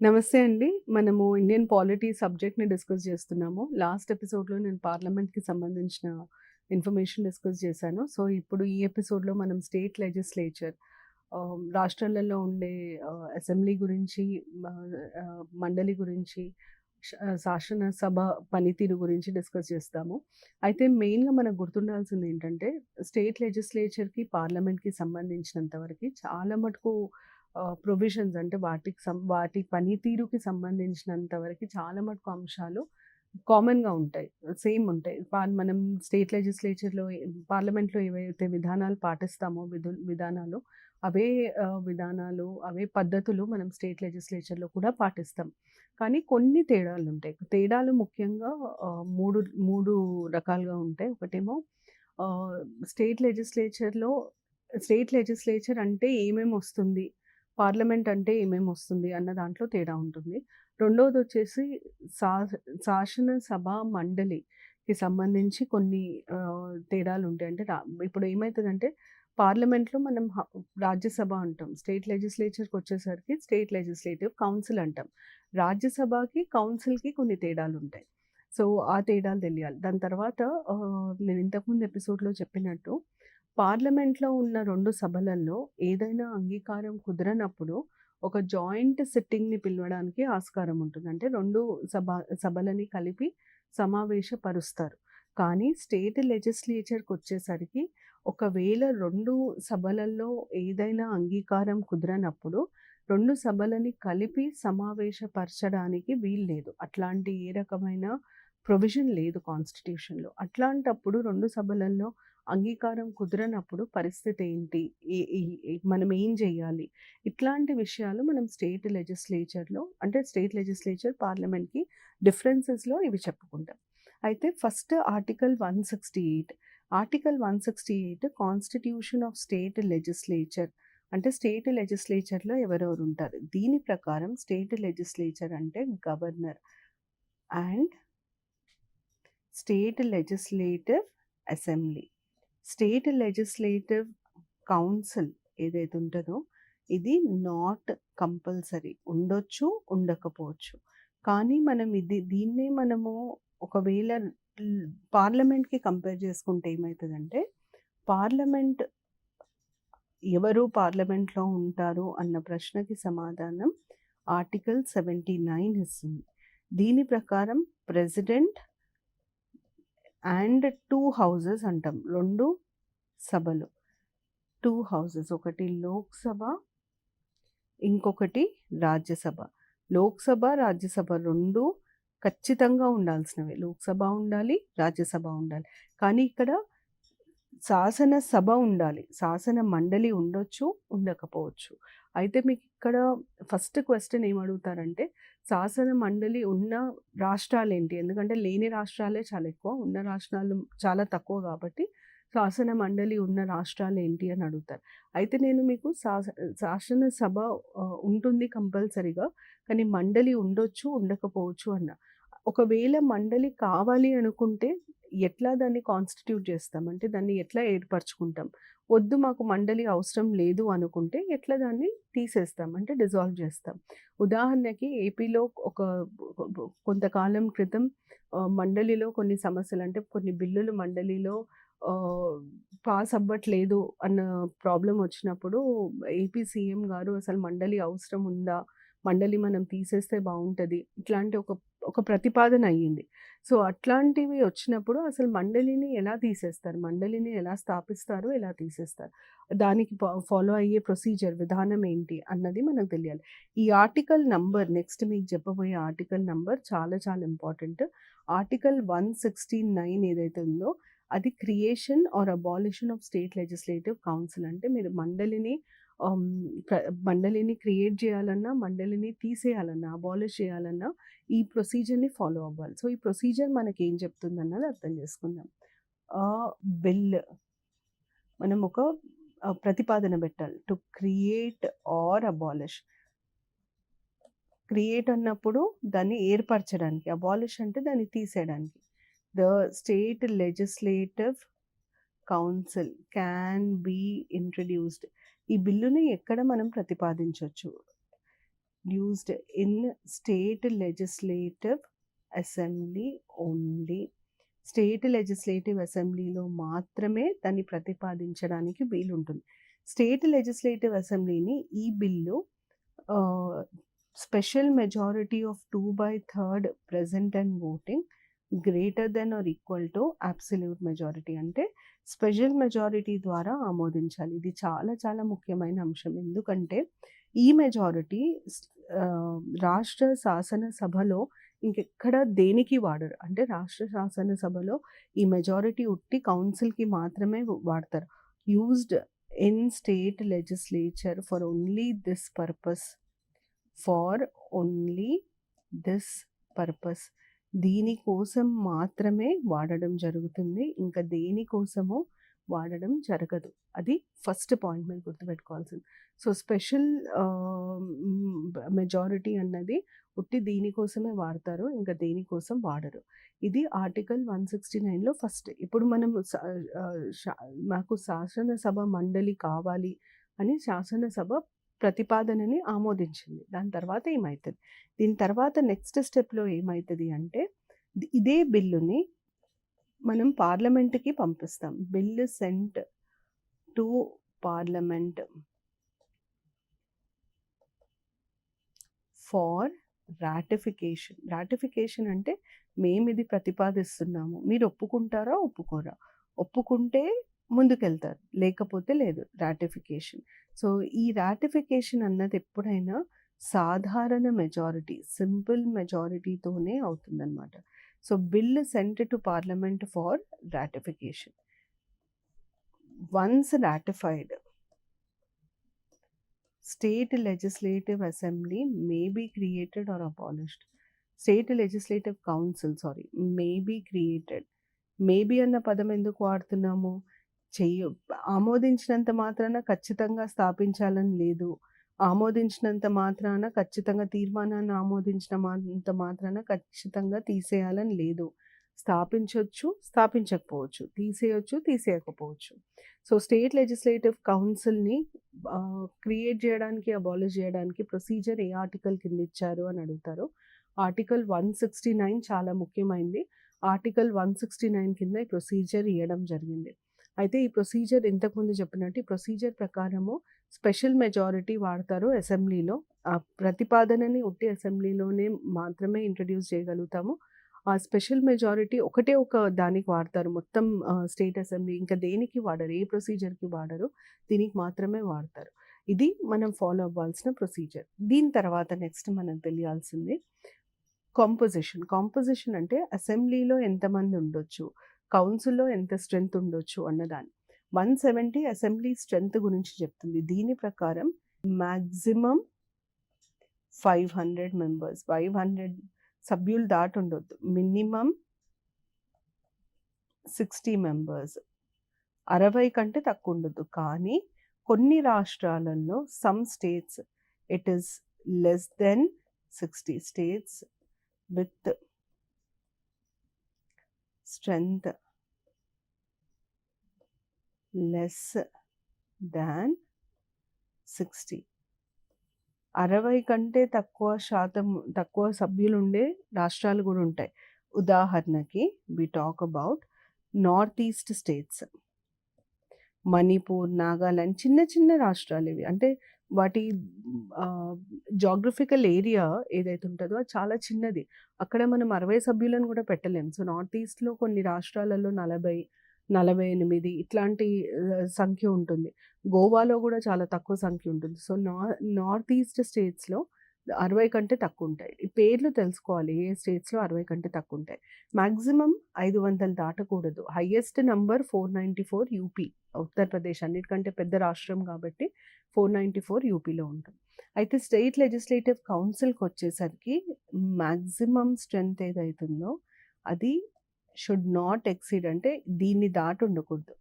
నమస్తే అండి. మనము ఇండియన్ పాలిటీ సబ్జెక్ట్‌ని డిస్కస్ చేస్తున్నాము. లాస్ట్ ఎపిసోడ్‌లో నేను పార్లమెంట్‌కి సంబంధించిన ఇన్ఫర్మేషన్ డిస్కస్ చేశాను. సో, ఇప్పుడు ఈ ఎపిసోడ్‌లో మనం స్టేట్ లెజిస్లేచర్ రాష్ట్రాలలో ఉండే అసెంబ్లీ గురించి, మండలి గురించి, శాసనసభ పనితీరు గురించి డిస్కస్ చేస్తాము. అయితే మెయిన్‌గా మనకు గుర్తుండాల్సింది ఏంటంటే, స్టేట్ లెజిస్లేచర్‌కి, పార్లమెంట్‌కి సంబంధించినంత వరకి చాలా మటుకు ప్రొవిజన్స్ అంటే వాటి పనితీరుకి సంబంధించినంత వరకి చాలా మటుకు అంశాలు కామన్‌గా ఉంటాయి. సేమ్ ఉంటాయి. మనం స్టేట్ లెజిస్లేచర్‌లో పార్లమెంట్‌లో ఏవైతే విధానాలు పాటిస్తామో విధానాలు అవే విధానాలు, అవే పద్ధతులు మనం స్టేట్ లెజిస్లేచర్‌లో కూడా పాటిస్తాం. కానీ కొన్ని తేడాలుంటాయి. తేడాలు ముఖ్యంగా 3 రకాలుగా ఉంటాయి. ఒకటేమో ఆహ్, స్టేట్ లెజిస్లేచర్‌లో స్టేట్ లెజిస్లేచర్ అంటే ఏమేమొస్తుంది? పార్లమెంట్ అంటే ఏమేమొస్తుంది అన్న దాంట్లో తేడా ఉంటుంది. రెండోదొచ్చేసి శా శాసనసభ మండలికి సంబంధించి కొన్ని తేడాలుంటాయి. అంటే ఇప్పుడు ఏమైతదంటే పార్లమెంట్‌లో మనం రాజ్యసభ అంటాం. స్టేట్ లెజిస్లేచర్‌కొచ్చేసరికి స్టేట్ లెజిస్లేటివ్ కౌన్సిల్ అంటాం. రాజ్యసభకి, కౌన్సిల్‌కి కొన్ని తేడాలుంటాయి. సో, ఆ తేడాలు తెలియాలి. దాని తర్వాత నేను ఇంతకుముందు ఎపిసోడ్‌లో చెప్పినట్టు పార్లమెంట్‌లో ఉన్న 2 సభలల్లో ఏదైనా అంగీకారం కుదరనప్పుడు ఒక జాయింట్ సిట్టింగ్‌ని పిలవడానికి ఆస్కారం ఉంటుంది. అంటే 2 సభలని కలిపి సమావేశపరుస్తారు. కానీ స్టేట్ లెజిస్లేచర్‌కొచ్చేసరికి ఒకవేళ 2 సభలల్లో ఏదైనా అంగీకారం కుదరనప్పుడు 2 సభలని కలిపి సమావేశపరచడానికి వీల్లేదు. అట్లాంటి ఏ రకమైన ప్రొవిజన్ లేదు కాన్స్టిట్యూషన్‌లో. అట్లాంటప్పుడు 2 సభలల్లో అంగీకారం కుదరనప్పుడు పరిస్థితి ఏంటి? ఏ ఈ ఈ మనం ఏం జేయాలి? ఇట్లాంటి విషయాలు మనం స్టేట్ లెజిస్లేచర్‌లో అంటే స్టేట్ లెజిస్లేచర్, పార్లమెంట్‌కి డిఫరెన్సెస్‌లో ఇవి చెప్పుకుంటాం. అయితే first article 168. Article 168 constitution of state legislature అంటే స్టేట్ లెజిస్లేచర్‌లో ఎవరెవరు ఉంటారు? దీని ప్రకారం స్టేట్ లెజిస్లేచర్ అంటే governor and state legislative assembly. State legislative council ఏదైతే ఉంటదో ఇది నాట్ కంపల్సరీ. ఉండొచ్చు, ఉండకపోవచ్చు. కానీ మనం దీన్నే మనము ఒకవేళ పార్లమెంట్‌కి కంపేర్ చేసుకుంటే ఏమైతదంటే, పార్లమెంట్ ఎవరు పార్లమెంట్‌లో ఉంటారు అన్న ప్రశ్నకి సమాధానం ఆర్టికల్ 79 ఇస్తుంది. దీని ప్రకారం ప్రెసిడెంట్ అండ్ 2 హౌసెస్ అంటాం. 2 సభలు. 2 హౌసెస్. ఒకటి లోక్‌సభ, ఇంకొకటి రాజ్యసభ. లోక్‌సభ, రాజ్యసభ 2 ఖచ్చితంగా ఉండాల్సినవే. లోక్‌సభ ఉండాలి, రాజ్యసభ ఉండాలి. కానీ ఇక్కడ శాసనసభ ఉండాలి. శాసన మండలి ఉండొచ్చు, ఉండకపోవచ్చు. అయితే మీకిక్కడ ఫస్ట్ క్వెషన్ ఏమడుగుతారంటే, శాసన మండలి ఉన్న రాష్ట్రాలేంటి? ఎందుకంటే లేని రాష్ట్రాలే చాలా ఎక్కువ. ఉన్న రాష్ట్రాలు చాలా తక్కువ కాబట్టి, శాసన మండలి ఉన్న రాష్ట్రాలేంటి అని అడుగుతారు. అయితే నేను మీకు శాసనసభ ఉంటుంది కంపల్సరీగా. కానీ మండలి ఉండొచ్చు, ఉండకపోవచ్చు అన్నా. ఒకవేళ మండలి కావాలి అనుకుంటే ఎట్లా దాన్ని కాన్స్టిట్యూట్ చేస్తాం? అంటే దాన్ని ఎట్లా ఏర్పరచుకుంటాం? వద్దు మాకు మండలి అవసరం లేదు అనుకుంటే ఎట్లా దాన్ని తీసేస్తాం? అంటే డిజాల్వ్ చేస్తాం. ఉదాహరణకి ఏపీలో ఒక కొంతకాలం క్రితం మండలిలో కొన్ని సమస్యలు అంటే కొన్ని బిల్లులు మండలిలో ఆహ్, పాస్ అవ్వట్లేదు అన్న ప్రాబ్లమ్ వచ్చినప్పుడు ఏపీ సీఎం గారు అసలు మండలి అవసరం ఉందా? మండలి మనం తీసేస్తే బావుంటది. ఇట్లాంటి ఒక ఒక ప్రతిపాదన అయ్యింది. సో, అట్లాంటివి వచ్చినప్పుడు అసలు మండలిని ఎలా తీసేస్తారు? మండలిని ఎలా స్థాపిస్తారు? ఎలా తీసేస్తారు? దానికి ఫాలో అయ్యే విధానం ఏంటి అన్నది మనకు తెలియాలి. ఈ ఆర్టికల్ నంబర్ నెక్స్ట్ మీకు చెప్పబోయే ఆర్టికల్ నంబర్ చాలా చాలా ఇంపార్టెంట్. ఆర్టికల్ 169 ఏదైతే ఉందో అది creation or abolition of state legislative council అంటే మీరు ఆహ్, మండలిని క్రియేట్ చేయాలన్నా, మండలిని తీసేయాలన్నా, అబాలిష్ చేయాలన్నా ఈ ప్రొసీజర్‌ని ఫాలో అవ్వాలి. సో, ఈ ప్రొసీజర్ మనకేం చెప్తుందన్నది అర్థం చేసుకుందాం. ఆహ్, బిల్ మనం ఒక ప్రతిపాదన పెట్టాలి. To create or abolish. Create అన్నప్పుడు దాన్ని ఏర్పరచడానికి. అబాలిష్ అంటే దాన్ని తీసేయడానికి. The state legislative council can be introduced. ఈ బిల్లుని ఎక్కడ మనం ప్రతిపాదించొచ్చు? used in state legislative assembly only. State legislative అసెంబ్లీలో మాత్రమే దాన్ని ప్రతిపాదించడానికి వీలుంటుంది. స్టేట్ లెజిస్లేటివ్ అసెంబ్లీని ఈ bill special majority of 2/3 present and voting greater than or equal to absolute majority అంటే స్పెషల్ మెజారిటీ ద్వారా ఆమోదించాలి. ఇది చాలా చాలా ముఖ్యమైన అంశం. ఎందుకంటే ఈ మెజారిటీ రాష్ట్ర శాసనసభలో ఇంకెక్కడ దేనికి వాడరు. అంటే రాష్ట్ర శాసనసభలో ఈ మెజారిటీ ఉట్టి కౌన్సిల్కి మాత్రమే వాడతారు. Used in state legislature for only this purpose. For only this purpose. దీనికోసం మాత్రమే వాడడం జరుగుతుంది. ఇంకా దేనికోసమో వాడడం జరగదు. అది ఫస్ట్ పాయింట్ మీరు గుర్తుపెట్టుకోవాల్సింది. సో స్పెషల్ మెజారిటీ అన్నది ఉట్టి దీనికోసమే వాడతారు. ఇంకా దేనికోసం వాడరు. ఇది ఆర్టికల్ 169లో ఫస్ట్. ఇప్పుడు మనం మాకు శాసనసభ మండలి కావాలి అని శాసనసభ ప్రతిపాదనని ఆమోదించింది. దాని తర్వాత ఏమవుతుంది? దీని తర్వాత నెక్స్ట్ స్టెప్లో ఏమవుతుంది అంటే ఇదే బిల్లుని మనం పార్లమెంట్కి పంపిస్తాం. Bill sent to parliament for ratification. Ratification అంటే మేము ఇది ప్రతిపాదిస్తున్నాము, మీరు ఒప్పుకుంటారా ఒప్పుకోరా? ఒప్పుకుంటే ముందుకెళ్తారు, లేకపోతే లేదు. రాటిఫికేషన్. సో ఈ రాటిఫికేషన్ అన్నది ఎప్పుడైనా సాధారణ మెజారిటీ, సింపుల్ మెజారిటీతోనే అవుతుందన్నమాట. So bill sent to parliament for ratification. Once ratified, state legislative assembly may be created or abolished. State legislative council, may be created. Maybe అన్న పదం ఎందుకు వాడుతున్నాము? ఆమోదించినంత మాత్రాన ఖచ్చితంగా స్థాపించాలని లేదు. ఆమోదించినంత మాత్రాన ఖచ్చితంగా తీర్మానాన్ని ఆమోదించినంత మాత్రాన ఖచ్చితంగా తీసేయాలని లేదు. స్థాపించవచ్చు, స్థాపించకపోవచ్చు, తీసేయచ్చు, తీసేయకపోవచ్చు. సో స్టేట్ లెజిస్లేటివ్ కౌన్సిల్ని క్రియేట్ చేయడానికి, అబాలిష్ చేయడానికి ప్రొసీజర్ ఏ ఆర్టికల్ కింద ఇచ్చారు అని అడుగుతారు. ఆర్టికల్ 169 చాలా ముఖ్యమైనది. ఆర్టికల్ 169 కింద ఈ ప్రొసీజర్ ఇవ్వడం జరిగింది. అయితే ఈ ప్రొసీజర్ ఇంతకుముందు చెప్పినట్టు ఈ ప్రొసీజర్ ప్రకారము స్పెషల్ మెజారిటీ వాడతారు అసెంబ్లీలో. ఆ ప్రతిపాదనని ఉట్టి అసెంబ్లీలోనే మాత్రమే ఇంట్రడ్యూస్ చేయగలుగుతాము. ఆ స్పెషల్ మెజారిటీ ఒకటే ఒక దానికి వాడతారు, మొత్తం స్టేట్ అసెంబ్లీ ఇంకా దేనికి వాడరు, ఏ ప్రొసీజర్కి వాడరు, దీనికి మాత్రమే వాడతారు. ఇది మనం ఫాలో అవ్వాల్సిన ప్రొసీజర్. దీని తర్వాత నెక్స్ట్ మనకు తెలియాల్సింది కాంపోజిషన్. కాంపోజిషన్ అంటే అసెంబ్లీలో ఎంతమంది ఉండొచ్చు, కౌన్సిల్లో ఎంత స్ట్రెంత్ ఉండొచ్చు అన్నదాన్ని. 170 అసెంబ్లీ స్ట్రెంత్ గురించి చెప్తుంది. దీని ప్రకారం మ్యాక్సిమం 500 మెంబర్స్, 500 సభ్యులు దాటి ఉండొద్దు. మినిమం 60 మెంబర్స్, 60 కంటే తక్కువ ఉండొద్దు. కానీ కొన్ని రాష్ట్రాలలో some states it is less than 60. States with strength less than 60. 60 కంటే తక్కువ సభ్యులు ఉండే రాష్ట్రాలు కూడా ఉంటాయి. ఉదాహరణకి we talk about north east states, Manipur, Nagaland, చిన్న చిన్న రాష్ట్రాలు ఇవి. అంటే వాటి జాగ్రఫికల్ ఏరియా ఏదైతే ఉంటుందో అది చాలా చిన్నది. అక్కడ మనం 60 సభ్యులను కూడా పెట్టలేము. సో నార్త్ ఈస్ట్లో కొన్ని రాష్ట్రాలలో 40, 48 ఇట్లాంటి సంఖ్య ఉంటుంది. గోవాలో కూడా చాలా తక్కువ సంఖ్య ఉంటుంది. సో నార్త్ ఈస్ట్ స్టేట్స్లో 60 కంటే తక్కువ ఉంటాయి. ఈ పేర్లు తెలుసుకోవాలి, ఏ స్టేట్స్లో 60 కంటే తక్కువ ఉంటాయి. మ్యాక్సిమం 500 దాటకూడదు. హైయెస్ట్ నంబర్ 494 యూపీ, ఉత్తరప్రదేశ్ అన్నిటికంటే పెద్ద రాష్ట్రం కాబట్టి 494 యూపీలో ఉంటుంది. అయితే స్టేట్ లెజిస్లేటివ్ కౌన్సిల్కి వచ్చేసరికి మ్యాక్సిమం స్ట్రెంత్ ఏదైతుందో అది షుడ్ నాట్ ఎక్సీడ్, అంటే దీన్ని దాటి ఉండకూడదు.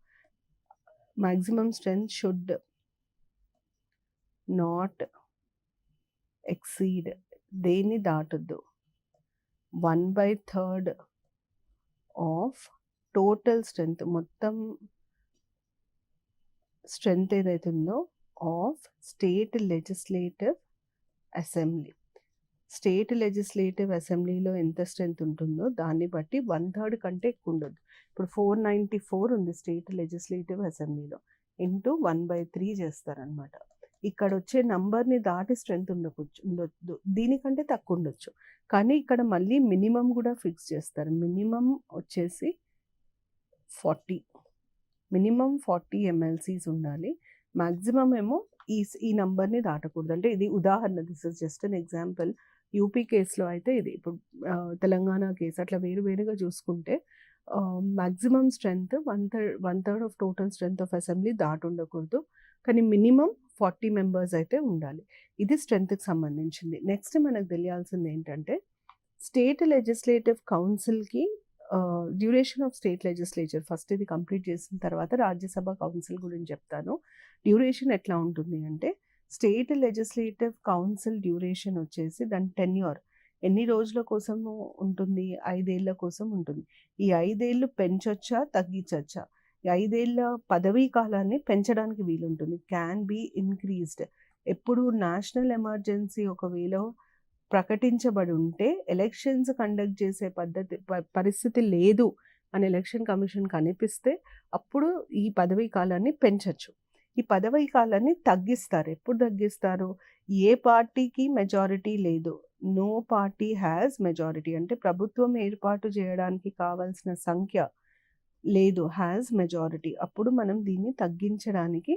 Maximum strength should not exceed, దేన్ని దాటొద్దు, 1/3 ఆఫ్ టోటల్ స్ట్రెంత్, మొత్తం స్ట్రెంత్ ఏదైతుందో of state legislative assembly. State legislative అసెంబ్లీలో ఎంత స్ట్రెంత్ ఉంటుందో దాన్ని బట్టి 1/3 కంటే ఎక్కువ ఉండొద్దు. ఇప్పుడు 494 ఉంది స్టేట్ లెజిస్లేటివ్ అసెంబ్లీలో. ఇంటూ 1/3 చేస్తారనమాట. ఇక్కడ వచ్చే నంబర్ని దాటి స్ట్రెంత్ ఉండొద్దు. దీనికంటే తక్కువ ఉండొచ్చు. కానీ ఇక్కడ మళ్ళీ మినిమం కూడా ఫిక్స్ చేస్తారు. మినిమం వచ్చేసి 40. మినిమం 40 ఎమ్మెల్సీస్ ఉండాలి. మ్యాక్సిమం ఏమో ఈ నంబర్ని దాటకూడదు. అంటే ఇది ఉదాహరణ, this is just an example. UP కేసులో అయితే ఇది, ఇప్పుడు తెలంగాణ కేసు అట్లా వేరువేరుగా చూసుకుంటే maximum strength 1/3 of total strength of assembly దాటి ఉండకూడదు. కానీ మినిమం 40 మెంబర్స్ అయితే ఉండాలి. ఇది స్ట్రెంత్కి సంబంధించింది. నెక్స్ట్ మనకు తెలియాల్సింది ఏంటంటే స్టేట్ లెజిస్లేటివ్ కౌన్సిల్కి duration of state legislature. First ఇది కంప్లీట్ చేసిన తర్వాత రాజ్యసభ కౌన్సిల్ గురించి చెప్తాను. డ్యూరేషన్ ఎట్లా ఉంటుంది అంటే స్టేట్ లెజిస్లేటివ్ కౌన్సిల్ డ్యూరేషన్ వచ్చేసి దాని టెన్యూర్ ఎన్ని రోజుల కోసం ఉంటుంది, 5 ఏళ్ల కోసం ఉంటుంది. ఈ 5 ఏళ్ళు పెంచొచ్చా తగ్గించచ్చా, ఈ 5 ఏళ్ల పదవీ కాలాన్ని పెంచడానికి వీలుంటుంది. Can be increased. ఎప్పుడు నేషనల్ ఎమర్జెన్సీ ఒకవేళ ప్రకటించబడి ఉంటే ఎలక్షన్స్ కండక్ట్ చేసే పరిస్థితి లేదు అని ఎలక్షన్ కమిషన్ కనిపిస్తే అప్పుడు ఈ పదవీ కాలాన్ని పెంచచ్చు. ఈ పదవీ కాలాన్ని తగ్గిస్తారు. ఎప్పుడు తగ్గిస్తారు? ఏ పార్టీకి మెజారిటీ లేదు, నో పార్టీ హ్యాస్ మెజారిటీ, అంటే ప్రభుత్వం ఏర్పాటు చేయడానికి కావాల్సిన సంఖ్య లేదు, హ్యాస్ మెజారిటీ, అప్పుడు మనం దీన్ని తగ్గించడానికి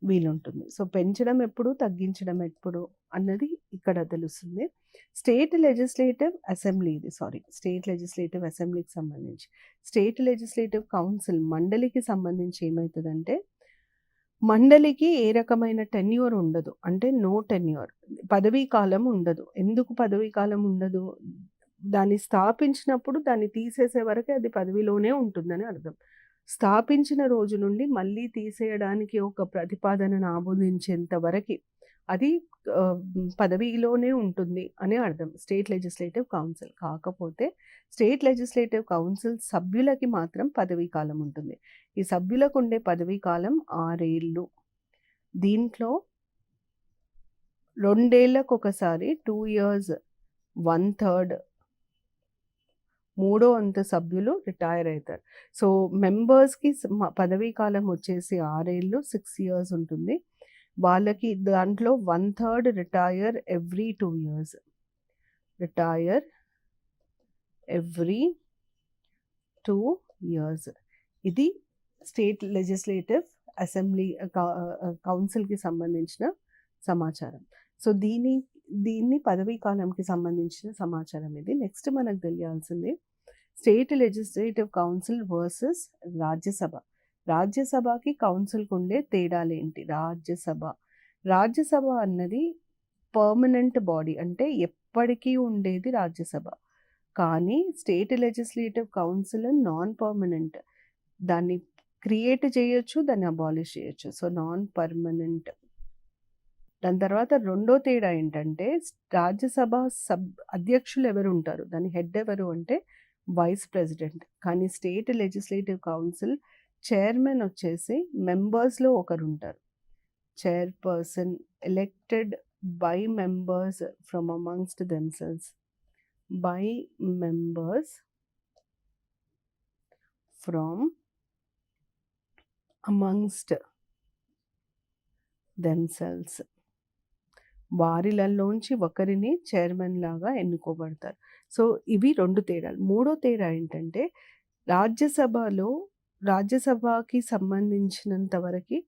వీలుంటుంది. సో పెంచడం ఎప్పుడు, తగ్గించడం ఎప్పుడు అన్నది ఇక్కడ తెలుస్తుంది. స్టేట్ లెజిస్లేటివ్ అసెంబ్లీ ఇది, స్టేట్ లెజిస్లేటివ్ అసెంబ్లీకి సంబంధించి. స్టేట్ లెజిస్లేటివ్ కౌన్సిల్ మండలికి సంబంధించి ఏమవుతుందంటే మండలికి ఏ రకమైన టెన్యూర్ ఉండదు, అంటే నో టెన్యూర్, పదవీ కాలం ఉండదు. ఎందుకు పదవీ కాలం ఉండదు? దాన్ని స్థాపించినప్పుడు దాన్ని తీసేసే వరకే అది పదవిలోనే ఉంటుందని అర్థం. స్థాపించిన రోజు నుండి మళ్ళీ తీసేయడానికి ఒక ప్రతిపాదనను ఆమోదించేంత వరకు అది పదవిలోనే ఉంటుంది అని అర్థం స్టేట్ లెజిస్లేటివ్ కౌన్సిల్. కాకపోతే స్టేట్ లెజిస్లేటివ్ కౌన్సిల్ సభ్యులకి మాత్రం పదవీ కాలం ఉంటుంది. ఈ సభ్యులకు ఉండే పదవీ కాలం 6 ఏళ్ళు. దీంట్లో 2 ఏళ్లకు ఒకసారి 2 years 1/3 3వ వంతు సభ్యులు రిటైర్ అవుతారు. సో మెంబర్స్కి పదవీ కాలం వచ్చేసి 6 ఏళ్ళు, 6 years ఉంటుంది. వాళ్ళకి దాంట్లో 1/3 retire every 2 years, retire every 2 years. ఇది స్టేట్ లెజిస్లేటివ్ అసెంబ్లీ కౌన్సిల్కి సంబంధించిన సమాచారం. సో దీన్ని పదవీ కాలంకి సంబంధించిన సమాచారం ఇది. నెక్స్ట్ మనకు తెలియాల్సింది state legislative council versus Rajya Sabha. రాజ్యసభకి కౌన్సిల్కి ఉండే తేడాలేంటి? రాజ్యసభ అన్నది పర్మనెంట్ బాడీ, అంటే ఎప్పటికీ ఉండేది రాజ్యసభ. కానీ state legislative council non permanent, దాన్ని క్రియేట్ చేయొచ్చు, దాన్ని అబాలిష్ చేయొచ్చు. So non permanent. దాని తర్వాత రెండో తేడా ఏంటంటే రాజ్యసభ అధ్యక్షులు ఎవరు ఉంటారు, దాని హెడ్ ఎవరు అంటే వైస్ ప్రెసిడెంట్. కానీ స్టేట్ లెజిస్లేటివ్ కౌన్సిల్ చైర్మన్ వచ్చేసి మెంబర్స్లో ఒకరు ఉంటారు. Chairperson elected by members from amongst themselves, by members from amongst themselves. వారిలోంచి ఒకరిని చైర్మన్ లాగా ఎన్నుకోబడతారు. సో ఇవి 2 తేడాలు. మూడో తేడా ఏంటంటే రాజ్యసభకి సంబంధించినంత వరకు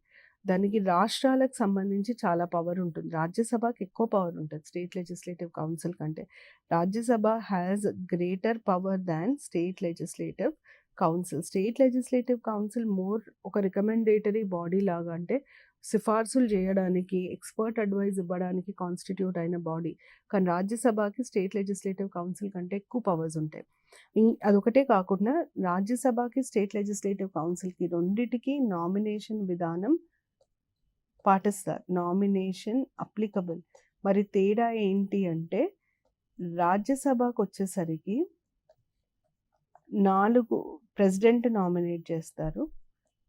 దానికి రాష్ట్రాలకు సంబంధించి చాలా పవర్ ఉంటుంది. రాజ్యసభకి ఎక్కువ పవర్ ఉంటుంది స్టేట్ లెజిస్లేటివ్ కౌన్సిల్ కంటే. Rajya Sabha has greater power than state legislative council. State legislative council more ఒక రికమెండేటరీ బాడీ లాగా, అంటే సిఫార్సులు చేయడానికి, ఎక్స్పర్ట్ అడ్వైజ్ ఇవ్వడానికి కాన్స్టిట్యూట్ అయిన బాడీ. కానీ రాజ్యసభకి స్టేట్ లెజిస్లేటివ్ కౌన్సిల్ కంటే ఎక్కువ పవర్స్ ఉంటాయి. అదొకటే కాకుండా రాజ్యసభకి స్టేట్ లెజిస్లేటివ్ కౌన్సిల్కి రెండిటికి నామినేషన్ విధానం పాటిస్తారు, నామినేషన్ అప్లికబుల్. మరి తేడా ఏంటి అంటే రాజ్యసభకు వచ్చేసరికి 4 ప్రెసిడెంట్ నామినేట్ చేస్తారు,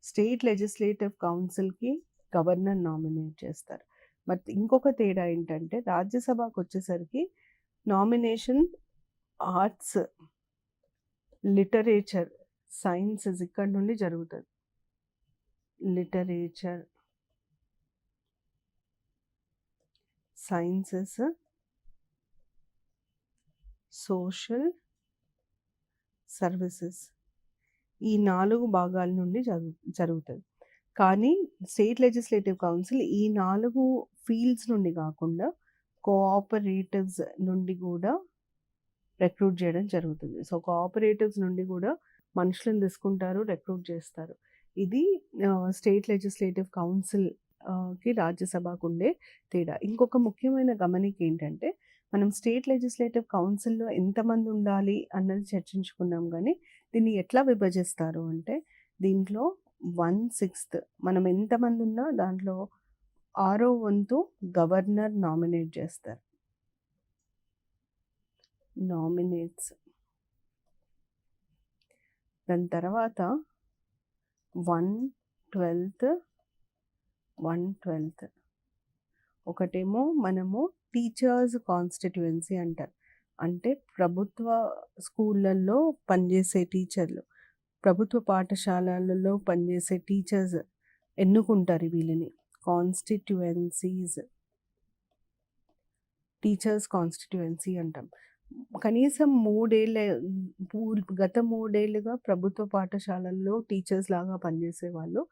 స్టేట్ లెజిస్లేటివ్ కౌన్సిల్కి గవర్నర్ నామినేట్ చేస్తారు. మరి ఇంకొక తేడా ఏంటంటే రాజ్యసభకొచ్చేసరికి నామినేషన్ ఆర్ట్స్, లిటరేచర్, సైన్సెస్ ఇక్కడ నుండి జరుగుతది. లిటరేచర్, సైన్సెస్, సోషల్ సర్వీసెస్ ఈ 4 భాగాల నుండి జరుగుతది. కానీ స్టేట్ లెజిస్లేటివ్ కౌన్సిల్ ఈ 4 ఫీల్డ్స్ నుండి కాకుండా కోఆపరేటివ్స్ నుండి కూడా రిక్రూట్ చేయడం జరుగుతుంది. సో, కోఆపరేటివ్స్ నుండి కూడా మనుషులను తీసుకుంటారు, రిక్రూట్ చేస్తారు. ఇది స్టేట్ లెజిస్లేటివ్ కౌన్సిల్ కి రాజ్యసభకు ఉండే తేడా. ఇంకొక ముఖ్యమైన గమనిక ఏంటంటే మనం స్టేట్ లెజిస్లేటివ్ కౌన్సిల్‌లో ఎంతమంది ఉండాలి అన్నది చర్చించుకున్నాం గానీ, దీన్ని ఎట్లా విభజిస్తారు అంటే దీంట్లో 1/6 మనం ఎంతమంది ఉన్నా దాంట్లో 6వ వంతు గవర్నర్ నామినేట్ చేస్తారు. నామినేట్స్. దాని తర్వాత 1/12 ఒకటేమో మనము టీచర్స్ కాన్స్టిట్యుయెన్సీ అంటారు. అంటే ప్రభుత్వ స్కూళ్ళల్లో పనిచేసే టీచర్లు, ప్రభుత్వ పాఠశాలలలో పనిచేసే టీచర్స్ ఎన్నుకుంటారు వీళ్ళని. కాన్స్టిట్యుయెన్సీస్, టీచర్స్ కాన్స్టిట్యుయెన్సీ అంటాం. కనీసం 3 గత 3 ఏళ్లుగా ప్రభుత్వ పాఠశాలల్లో టీచర్స్ లాగా పనిచేసేవాళ్ళు.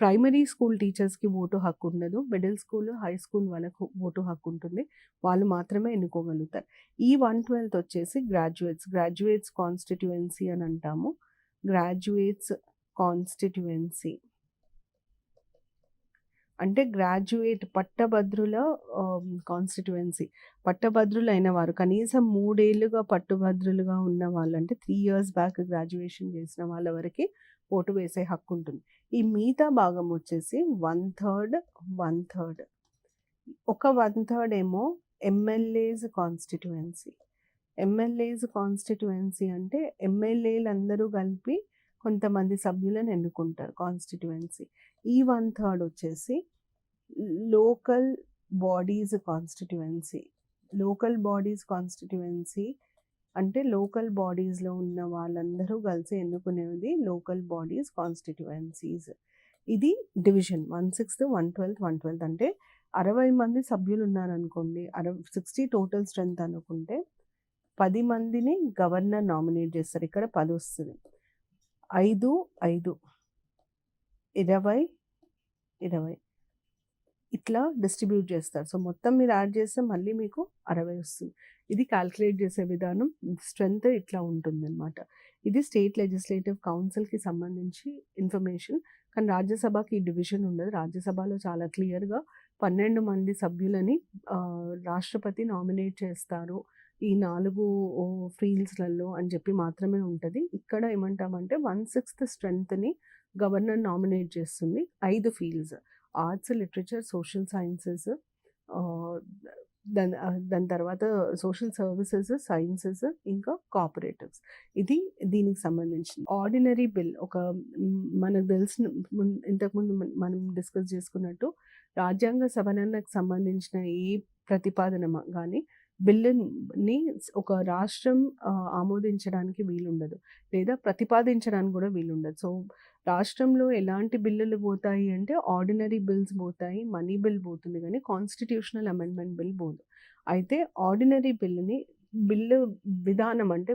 ప్రైమరీ స్కూల్ టీచర్స్‌కి ఓటు హక్కు ఉండదు. మిడిల్ స్కూల్, హై స్కూల్ వాళ్ళకు ఓటు హక్కు ఉంటుంది. వాళ్ళు మాత్రమే ఎన్నుకోగలుగుతారు. ఈ 1/12 వచ్చేసి గ్రాడ్యుయేట్స్ కాన్స్టిట్యుయెన్సీ అని అంటాము. గ్రాడ్యుయేట్స్ కాన్స్టిట్యుయెన్సీ అంటే గ్రాడ్యుయేట్ పట్టభద్రుల కాన్స్టిట్యుయెన్సీ. పట్టభద్రులైన వారు కనీసం 3 ఏళ్లుగా పట్టభద్రులుగా ఉన్న వాళ్ళంటే 3 ఇయర్స్ బ్యాక్ గ్రాడ్యుయేషన్ చేసిన వాళ్ళ వరకి ఓటు వేసే హక్కు ఉంటుంది. ఈ మిగతా భాగం వచ్చేసి 1/3 ఒక 1/3 ఏమో ఎమ్మెల్యేస్ కాన్స్టిట్యుయెన్సీ. ఎమ్మెల్యేస్ కాన్స్టిట్యుయెన్సీ అంటే ఎమ్మెల్యేలందరూ కలిపి కొంతమంది సభ్యులను ఎన్నుకుంటారు కాన్స్టిట్యుయెన్సీ. ఈ 1/3 వచ్చేసి local bodies constituency. Local bodies constituency అంటే లోకల్ బాడీస్‌లో ఉన్న వాళ్ళందరూ కలిసి ఎన్నుకునేది లోకల్ బాడీస్ కాన్స్టిట్యుయెన్సీస్. ఇది డివిజన్ 1/6, 1/12, 1/12 అంటే 60 మంది సభ్యులు ఉన్నారనుకోండి. 60 టోటల్ స్ట్రెంత్ అనుకుంటే 10 మందిని గవర్నర్ నామినేట్ చేస్తారు. ఇక్కడ 10 వస్తది. 5, 5 20, 20 ఇట్లా డిస్ట్రిబ్యూట్ చేస్తారు. సో, మొత్తం మీరు యాడ్ చేస్తే మళ్ళీ మీకు 60 వస్తుంది. ఇది కాలిక్యులేట్ చేసే విధానం, స్ట్రెంత్ ఇట్లా ఉంటుందన్నమాట. ఇది స్టేట్ లెజిస్లేటివ్ కౌన్సిల్‌కి సంబంధించి ఇన్ఫర్మేషన్. కానీ రాజ్యసభకి ఈ డివిజన్ ఉండదు. రాజ్యసభలో చాలా క్లియర్‌గా 12 మంది సభ్యులని రాష్ట్రపతి నామినేట్ చేస్తారు. ఈ 4 ఫీల్డ్స్‌లలో అని చెప్పి మాత్రమే ఉంటది. ఇక్కడ ఏమంటామంటే 1/6 స్ట్రెంత్‌ని గవర్నర్ నామినేట్ చేస్తుంది. 5 fields arts, literature, social sciences, దాని తర్వాత సోషల్ సర్వీసెస్, సైన్సెస్, ఇంకా కోఆపరేటివ్స్. ఇది దీనికి సంబంధించింది. ఆర్డినరీ బిల్ మనకు తెలిసిన ఇంతకుముందు మనం డిస్కస్ చేసుకున్నట్టు రాజ్యాంగ సవరణకు సంబంధించిన ఏ ప్రతిపాదన కానీ బిల్లుని ఒక రాష్ట్రం ఆమోదించడానికి వీలుండదు, లేదా ప్రతిపాదించడానికి కూడా వీలుండదు. సో, రాష్ట్రంలో ఎలాంటి బిల్లులు పోతాయి అంటే ఆర్డినరీ బిల్స్ పోతాయి, మనీ బిల్ పోతుంది కానీ కాన్స్టిట్యూషనల్ అమెండ్మెంట్ బిల్ పోదు. అయితే ఆర్డినరీ బిల్లు విధానం అంటే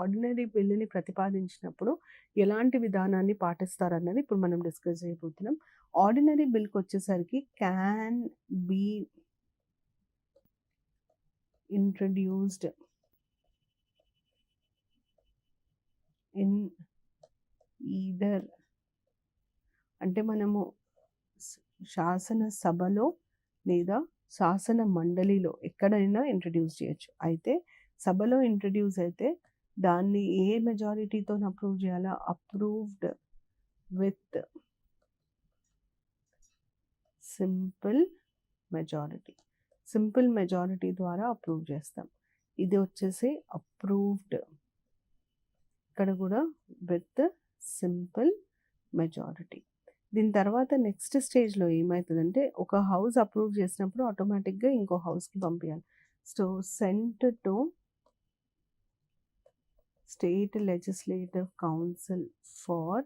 ఆర్డినరీ బిల్లుని ప్రతిపాదించినప్పుడు ఎలాంటి విధానాన్ని పాటిస్తారన్నది ఇప్పుడు మనం డిస్కస్ చేయబోతున్నాం. ఆర్డినరీ బిల్‌కి వచ్చేసరికి can be introduced in either అంటే మనము శాసనసభలో లేదా శాసన మండలిలో ఎక్కడైనా ఇంట్రడ్యూస్ చేయొచ్చు. అయితే సభలో ఇంట్రడ్యూస్ అయితే దాన్ని ఏ మెజారిటీతో అప్రూవ్ చేయాలా? అప్రూవ్డ్ విత్ సింపుల్ మెజారిటీ ద్వారా అప్రూవ్ చేస్తాం. ఇది వచ్చేసి అప్రూవ్డ్, ఇక్కడ కూడా విత్ సింపుల్ మెజారిటీ. దీని తర్వాత నెక్స్ట్ స్టేజ్‌లో ఏమైతదంటే, ఒక హౌస్ అప్రూవ్ చేసినప్పుడు ఆటోమేటిక్‌గా ఇంకో హౌస్‌కి పంపియాలి. So, sent to state legislative council for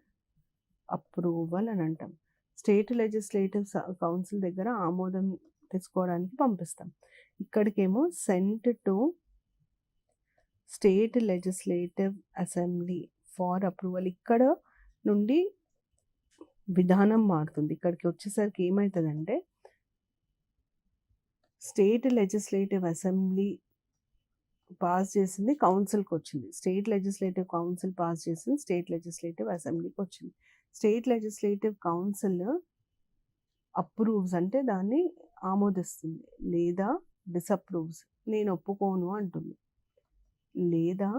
approval అని అంటాం. స్టేట్ లెజిస్లేటివ్ కౌన్సిల్ దగ్గర ఆమోదం తెచ్చుకోవడానికి పంపిస్తాం. ఇక్కడికేమో sent to state legislative assembly for approval. ఇక్కడ నుండి విధానం మారుతుంది. ఇక్కడికి వచ్చేసరికి ఏమైతదంటే, స్టేట్ లెజిస్లేటివ్ అసెంబ్లీ పాస్ చేసింది కౌన్సిల్‌కొచ్చింది. స్టేట్ లెజిస్లేటివ్ కౌన్సిల్ పాస్ చేసింది స్టేట్ లెజిస్లేటివ్ అసెంబ్లీకొచ్చింది. స్టేట్ లెజిస్లేటివ్ కౌన్సిల్ అప్రూవ్స్ అంటే దాన్ని ఆమోదిస్తుంది. లేదా డిసప్రూవ్స్ నేను ఒప్పుకోను అంటుంది. లేదా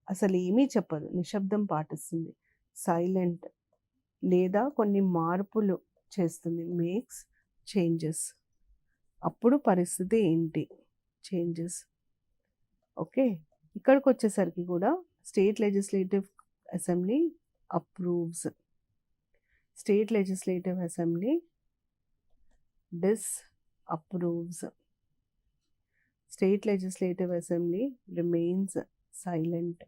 అసలేమీ చెప్పదు. నిశ్శబ్దం పాటిస్తుంది. సైలెంట్. లేదా కొన్ని మార్పులు చేస్తుంది. Makes changes. అప్పుడు పరిస్థితి ఏంటి? చేంజెస్. ఓకే. ఇక్కడికొచ్చేసరికి కూడా state legislative assembly approves. State legislative assembly disapproves. State legislative assembly remains silent.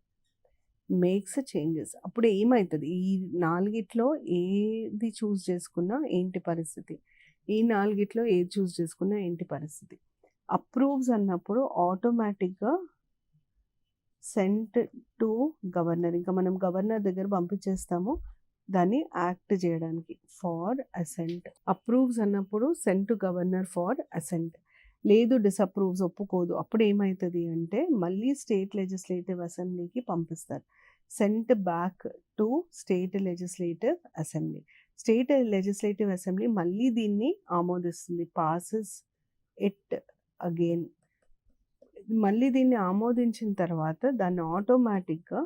Makes changes. అప్పుడు ఏమైతది? ఈ 4 ఏది చూజ్ చేసుకున్నా ఏంటి పరిస్థితి? ఈ 4 ఏది చూజ్ చేసుకున్నా ఏంటి పరిస్థితి? అప్రూవ్స్ అన్నప్పుడు ఆటోమేటిక్‌గా సెంట్ టు గవర్నర్. ఇంకా మనం గవర్నర్ దగ్గర పంపించేస్తాము దాన్ని యాక్ట్ చేయడానికి. For assent. అప్రూవ్స్ అన్నప్పుడు sent to governor for assent. లేదు డిసప్రూవ్స్ ఒప్పుకోదు. అప్పుడు ఏమైతది అంటే మళ్ళీ స్టేట్ లెజిస్లేటివ్ అసెంబ్లీకి పంపిస్తారు. Sent back to state legislative assembly. State legislative assembly మళ్ళీ దీన్ని ఆమోదిస్తుంది. Passes it again. మళ్ళీ దీన్ని ఆమోదించిన తర్వాత దాన్ని ఆటోమేటిక్‌గా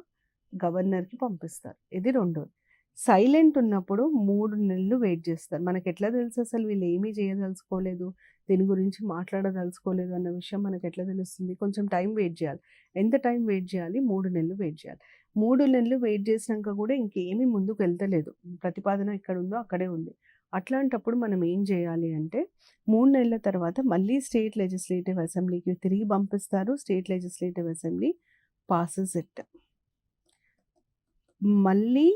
గవర్నర్‌కి పంపిస్తారు. ఇది రెండోది. సైలెంట్ ఉన్నప్పుడు 3 నెలలు వెయిట్ చేస్తారు. మనకెట్లా తెలుసు అసలు వీళ్ళు ఏమీ చేయదలుచుకోలేదు, దీని గురించి మాట్లాడదలుచుకోలేదు అన్న విషయం మనకెట్లా తెలుస్తుంది? కొంచెం టైం వెయిట్ చేయాలి. ఎంత టైం వెయిట్ చేయాలి? 3 నెలలు వెయిట్ చేయాలి. 3 నెలలు వెయిట్ చేసినాక కూడా ఇంకేమీ ముందుకు వెళ్తలేదు. ప్రతిపాదన ఎక్కడుందో అక్కడే ఉంది. అట్లాంటప్పుడు మనం ఏం చేయాలి అంటే 3 నెలల తర్వాత మళ్ళీ స్టేట్ లెజిస్లేటివ్ అసెంబ్లీకి తిరిగి పంపిస్తారు. State legislative assembly passes it. మళ్ళీ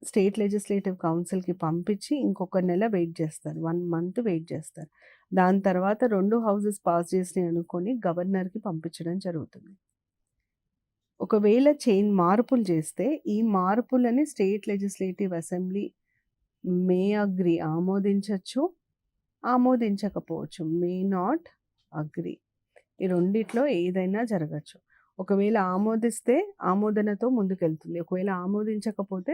స్టేట్ లెజిస్లేటివ్ కౌన్సిల్‌కి పంపించి ఇంకొక నెల వెయిట్ చేస్తారు. 1 మంత్ వెయిట్ చేస్తారు. దాని తర్వాత 2 హౌసెస్ పాస్ చేసినాయి అనుకోని గవర్నర్‌కి పంపించడం జరుగుతుంది. ఒకవేళ మార్పులు చేస్తే ఈ మార్పులని state legislative assembly may agree ఆమోదించొచ్చు, ఆమోదించకపోవచ్చు. May not agree. ఈ రెండిట్లో ఏదైనా జరగచ్చు. ఒకవేళ ఆమోదిస్తే ఆమోదనతో ముందుకెళ్తుంది. ఒకవేళ ఆమోదించకపోతే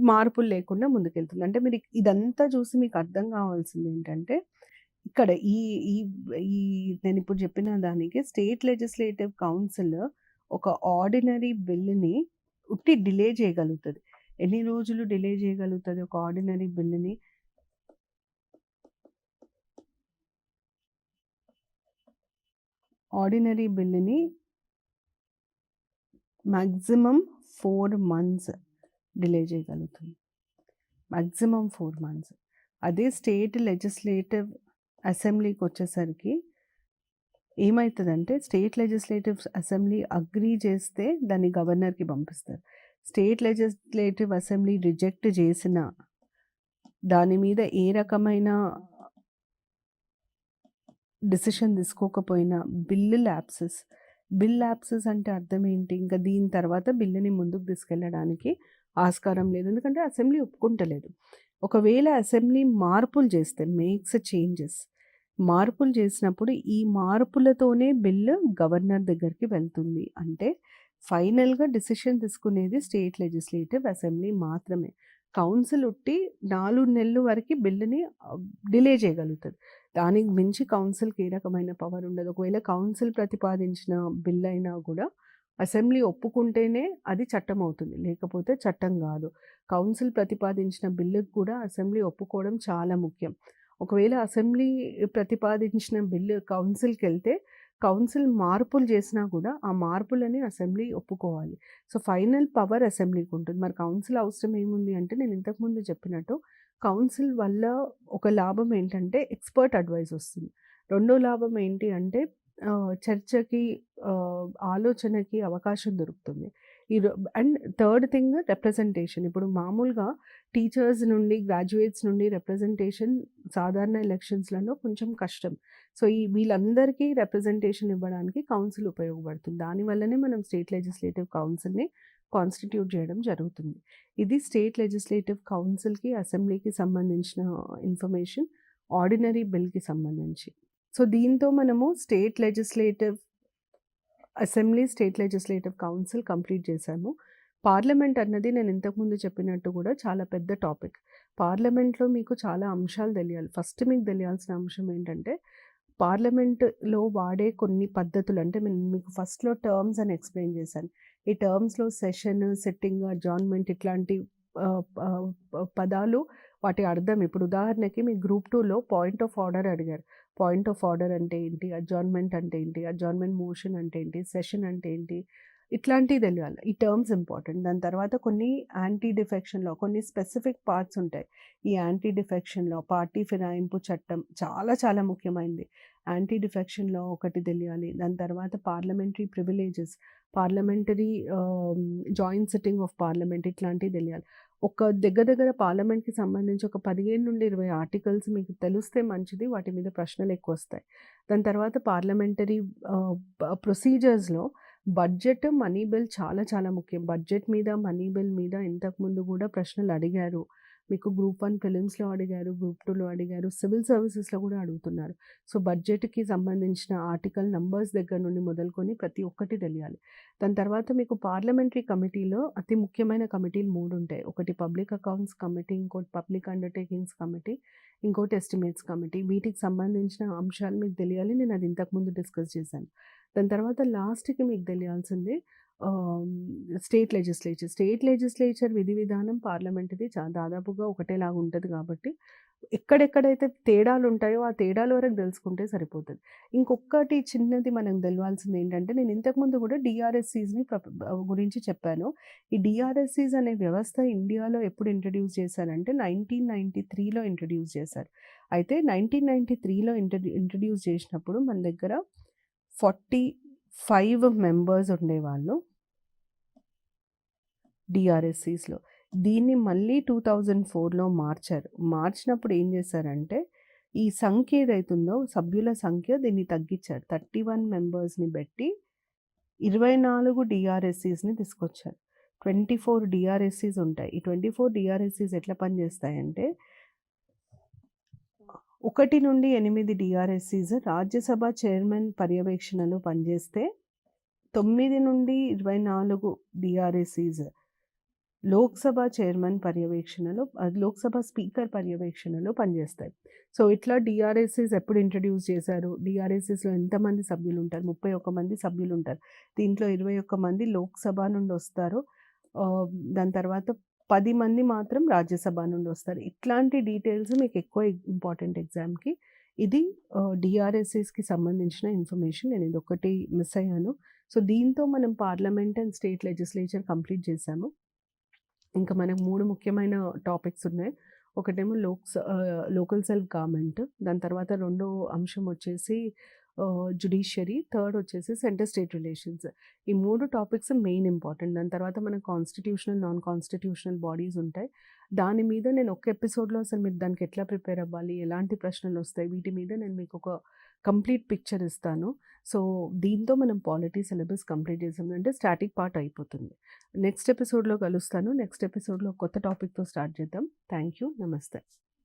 మార్పులు లేకుండా ముందుకెళ్తుంది. అంటే మీరు ఇదంతా చూసి మీకు అర్థం కావాల్సింది ఏంటంటే, ఇక్కడ ఈ ఈ ఈ నేనిప్పుడు చెప్పిన దానికి స్టేట్ లెజిస్లేటివ్ కౌన్సిల్ ఒక ఆర్డినరీ బిల్లుని ఉట్టి డిలే చేయగలుగుతది. ఎన్ని రోజులు డిలే చేయగలుగుతది ఒక ఆర్డినరీ బిల్లుని? ఆర్డినరీ బిల్లుని మాక్సిమం 4 మంత్స్ డిలే చేయగలుగుతుంది. Maximum 4 months. అదే స్టేట్ లెజిస్లేటివ్ అసెంబ్లీకొచ్చేసరికి ఏమైతదంటే, స్టేట్ లెజిస్లేటివ్ అసెంబ్లీ అగ్రీ చేస్తే దాన్ని గవర్నర్‌కి పంపిస్తారు. స్టేట్ లెజిస్లేటివ్ అసెంబ్లీ రిజెక్ట్ చేసినా, దాని మీద ఏ రకమైన డెసిషన్ తీసుకోకపోయినా బిల్ ల్యాప్సెస్ అంటే అర్థం ఏంటి? ఇంకా దీని తర్వాత బిల్లుని ముందుకు తీసుకెళ్ళడానికి ఆస్కారం లేదు. ఎందుకంటే అసెంబ్లీ ఒప్పుకుంటలేదు. ఒకవేళ అసెంబ్లీ మార్పులు చేస్తే మేక్స్ చేంజెస్. మార్పులు చేసినప్పుడు ఈ మార్పులతోనే బిల్లు గవర్నర్ దగ్గరికి వెళ్తుంది. అంటే ఫైనల్‌గా డెసిషన్ తీసుకునేది స్టేట్ లెజిస్లేటివ్ అసెంబ్లీ మాత్రమే. కౌన్సిల్ ఉట్టి 4 నెలలు వరకి బిల్లుని డిలే చేయగలుగుతది. దానికి మించి కౌన్సిల్‌కి ఏ రకమైన పవర్ ఉండదు. ఒకవేళ కౌన్సిల్ ప్రతిపాదించిన బిల్ అయినా కూడా అసెంబ్లీ ఒప్పుకుంటేనే అది చట్టం అవుతుంది. లేకపోతే చట్టం కాదు. కౌన్సిల్ ప్రతిపాదించిన బిల్లుకి కూడా అసెంబ్లీ ఒప్పుకోవడం చాలా ముఖ్యం. ఒకవేళ అసెంబ్లీ ప్రతిపాదించిన బిల్లు కౌన్సిల్‌కెళ్తే కౌన్సిల్ మార్పులు చేసినా కూడా ఆ మార్పులని అసెంబ్లీ ఒప్పుకోవాలి. సో, ఫైనల్ పవర్ అసెంబ్లీకి ఉంటుంది. మరి కౌన్సిల్ అవసరం ఏముంది అంటే నేను ఇంతకుముందు చెప్పినట్టు కౌన్సిల్ వల్ల ఒక లాభం ఏంటంటే ఎక్స్‌పర్ట్ అడ్వైస్ వస్తుంది. రెండో లాభం ఏంటి అంటే చర్చకి ఆలోచనకి అవకాశం దొరుకుతుంది. ఈ రొ అండ్ థర్డ్ థింగ్ రిప్రజెంటేషన్. ఇప్పుడు మామూలుగా టీచర్స్ నుండి, గ్రాడ్యుయేట్స్ నుండి రిప్రజెంటేషన్ సాధారణ ఎలక్షన్స్‌లలో కొంచెం కష్టం. సో, వీళ్ళందరికీ రిప్రజెంటేషన్ ఇవ్వడానికి కౌన్సిల్ ఉపయోగపడుతుంది. దానివల్లనే మనం స్టేట్ లెజిస్లేటివ్ కౌన్సిల్‌ని కాన్స్టిట్యూట్ చేయడం జరుగుతుంది. ఇది స్టేట్ లెజిస్లేటివ్ కౌన్సిల్‌కి, అసెంబ్లీకి సంబంధించిన ఇన్ఫర్మేషన్ ఆర్డినరీ బిల్‌కి సంబంధించి. సో, దీంతో మనము state legislative assembly, state legislative council complete చేశాము. పార్లమెంట్ అన్నది నేను ఇంతకుముందు చెప్పినట్టు కూడా చాలా పెద్ద టాపిక్. పార్లమెంట్‌లో మీకు చాలా అంశాలు తెలియాలి. ఫస్ట్ మీకు తెలియాల్సిన అంశం ఏంటంటే, పార్లమెంట్‌లో వాడే కొన్ని పద్ధతులు అంటే నేను మీకు ఫస్ట్‌లో టర్మ్స్ అని ఎక్స్‌ప్లెయిన్ చేశాను. ఈ టర్మ్స్‌లో సెషన్, సిట్టింగ్, అడ్జార్న్‌మెంట్ ఇట్లాంటి పదాలు వాటి అర్థం ఇప్పుడు ఉదాహరణకి మీ గ్రూప్ 2లో పాయింట్ ఆఫ్ ఆర్డర్ అడిగారు. పాయింట్ ఆఫ్ ఆర్డర్ అంటే ఏంటి? అడ్జార్న్‌మెంట్ అంటే ఏంటి? అడ్జార్న్‌మెంట్ మోషన్ అంటే ఏంటి? సెషన్ అంటే ఏంటి? ఇట్లాంటివి తెలియాలి. ఈ టర్మ్స్ ఇంపార్టెంట్. దాని తర్వాత కొన్ని యాంటీ డిఫెక్షన్ లా, కొన్ని స్పెసిఫిక్ పార్ట్స్ ఉంటాయి. ఈ యాంటీ డిఫెక్షన్ లా, పార్టీ ఫిరాయింపు చట్టం చాలా చాలా ముఖ్యమైనది. యాంటీ డిఫెక్షన్ లా ఒకటి తెలియాలి. దాని తర్వాత parliamentary privileges, parliamentary joint sitting of parliament ఇట్లాంటివి తెలియాలి. ఒక దగ్గర పార్లమెంట్‌కి సంబంధించి ఒక 15-20 ఆర్టికల్స్ మీకు తెలిస్తే మంచిది. వాటి మీద ప్రశ్నలు ఎక్కువొస్తాయి. దాని తర్వాత పార్లమెంటరీ ప్రొసీజర్స్‌లో బడ్జెట్, మనీ బిల్ చాలా చాలా ముఖ్యం. బడ్జెట్ మీద, మనీ బిల్ మీద ఇంతకుముందు కూడా ప్రశ్నలు అడిగారు. మీకు గ్రూప్ 1 ప్రిలిమ్స్‌లో అడిగారు, గ్రూప్ 2లో అడిగారు, సివిల్ సర్వీసెస్‌లో కూడా అడుగుతున్నారు. సో, బడ్జెట్‌కి సంబంధించిన ఆర్టికల్ నంబర్స్ దగ్గర నుండి మొదలుకొని ప్రతి ఒక్కటి తెలియాలి. దాని తర్వాత మీకు పార్లమెంటరీ కమిటీలో అతి ముఖ్యమైన కమిటీలు 3 ఉంటాయి. ఒకటి పబ్లిక్ అకౌంట్స్ కమిటీ, ఇంకోటి పబ్లిక్ అండర్‌టేకింగ్స్ కమిటీ, ఇంకోటి ఎస్టిమేట్స్ కమిటీ. వీటికి సంబంధించిన అంశాలు మీకు తెలియాలి. నేను అది ఇంతకుముందు డిస్కస్ చేశాను. దాని తర్వాత లాస్ట్‌కి మీకు తెలియాల్సింది స్టేట్ లెజిస్లేచర్. స్టేట్ లెజిస్లేచర్ విధి విధానం పార్లమెంట్‌ది దాదాపుగా ఒకటేలాగా ఉంటది కాబట్టి, ఎక్కడెక్కడైతే తేడాలుంటాయో ఆ తేడాల వరకు తెలుసుకుంటే సరిపోతది. ఇంకొక్కటి చిన్నది మనం తెలవాల్సింది ఏంటంటే, నేను ఇంతకుముందు కూడా డీఆర్ఎస్సీస్‌ని గురించి చెప్పాను. ఈ డీఆర్ఎస్సీస్ అనే వ్యవస్థ ఇండియాలో ఎప్పుడు ఇంట్రడ్యూస్ చేశారంటే 1993లో ఇంట్రడ్యూస్ చేశారు. అయితే 1993లో ఇంట్రడ్యూస్ చేసినప్పుడు మన దగ్గర 45 మెంబర్స్ ఉండేవాళ్ళు డీఆర్ఎస్సీస్‌లో. దీన్ని మళ్ళీ 2004లో మార్చారు. మార్చినప్పుడు ఏం చేశారంటే, ఈ సంఖ్య ఏదైతుందో సభ్యుల సంఖ్య దీన్ని తగ్గించారు. 31 మెంబర్స్‌ని బెట్టి 24 డీఆర్ఎస్సీస్‌ని తీసుకొచ్చారు. 24 డీఆర్ఎస్సీస్ ఉంటాయి. ఈ 24 డీఆర్ఎస్సీస్ ఎట్లా పనిచేస్తాయంటే 1-8 డీఆర్ఎస్సీస్ రాజ్యసభ చైర్మన్ పర్యవేక్షణలో పనిచేస్తే 9-24 డీఆర్ఎస్సీస్ లోక్సభ చైర్మన్ పర్యవేక్షణలో లోక్సభ స్పీకర్ పర్యవేక్షణలో పనిచేస్తాయి. సో, ఇట్లా డీఆర్ఎస్సీస్ ఎప్పుడు ఇంట్రడ్యూస్ చేశారు? డీఆర్ఎస్సీస్‌లో ఎంతమంది సభ్యులుంటారు? 31 మంది సభ్యులుంటారు. దీంట్లో 21 మంది లోక్సభ నుండి వస్తారు. దాని తర్వాత 10 మంది మాత్రం రాజ్యసభ నుండి వస్తారు. ఇట్లాంటి డీటెయిల్స్ మీకు ఎక్కువ ఇంపార్టెంట్ ఎగ్జామ్‌కి. ఇది డీఆర్ఎస్సీస్‌కి సంబంధించిన ఇన్ఫర్మేషన్. నేను ఇదొక్కటి మిస్ అయ్యాను. సో, దీంతో మనం parliament and state legislature complete చేశాము. ఇంకా మనకు 3 ముఖ్యమైన టాపిక్స్ ఉన్నాయి. ఒకటేమో లోకల్ సెల్ఫ్ గవర్నమెంట్. దాని తర్వాత రెండో అంశం వచ్చేసి జ్యుడిషియరీ. థర్డ్ వచ్చేసి సెంటర్ స్టేట్ రిలేషన్స్. ఈ 3 టాపిక్స్ మెయిన్ ఇంపార్టెంట్. దాని తర్వాత మనకు కాన్స్టిట్యూషనల్, నాన్ కాన్స్టిట్యూషనల్ బాడీస్ ఉంటాయి. దాని మీద నేను ఒక ఎపిసోడ్‌లో అసలు మీరు దానికి ఎట్లా ప్రిపేర్ అవ్వాలి, ఎలాంటి ప్రశ్నలొస్తాయి, వీటి మీద నేను మీకు ఒక కంప్లీట్ పిక్చర్ ఇస్తాను. సో, దీంతో మనం పాలిటీ సిలబస్ కంప్లీట్ చేసాం. అంటే స్టాటిక్ పార్ట్ అయిపోతుంది. నెక్స్ట్ ఎపిసోడ్‌లో కలుస్తాను. నెక్స్ట్ ఎపిసోడ్‌లో కొత్త టాపిక్‌తో స్టార్ట్ చేద్దాం. Thank you. నమస్తే.